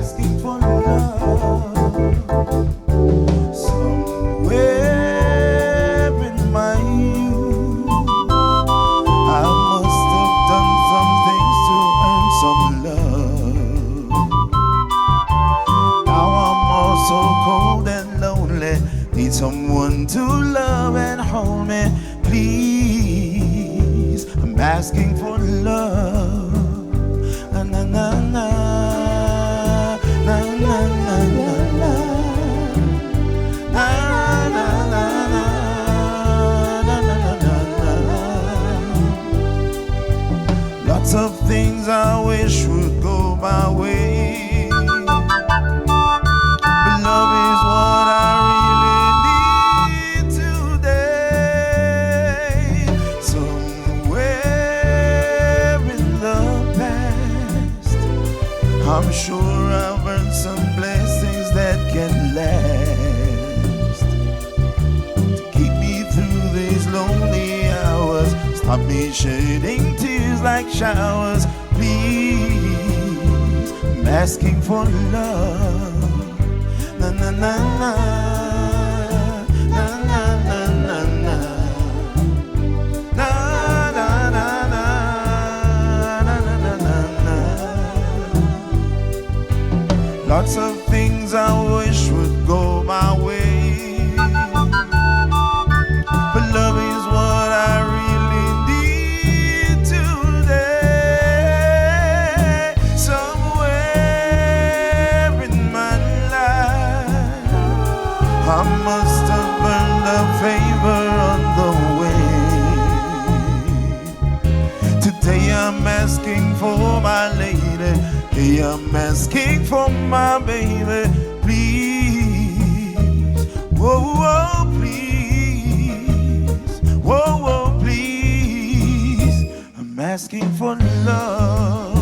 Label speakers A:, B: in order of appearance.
A: asking for love. Somewhere in my youth, I must have done some things to earn some love. Now I'm all so cold and lonely, need someone to love and hold me. Please, I'm asking for love. Na na na na, na na na na na, na na na na, na na na na. Lots of things I wish would go my way, but love is what I really need today. Somewhere in the past, I'm sure I've earned some blessings that can last to keep me through these lonely hours, stop me shedding tears like showers. Please, I'm asking for love. Na na na na, na na na na na, na na na na, na na na na. Lots of things I wish would go my way, but love is what I really need today. Somewhere in my life, I must have earned a favor on the way. Today I'm asking for my lady, hey, I'm asking for my baby. Please, whoa, whoa, please, whoa, whoa, please, I'm asking for love.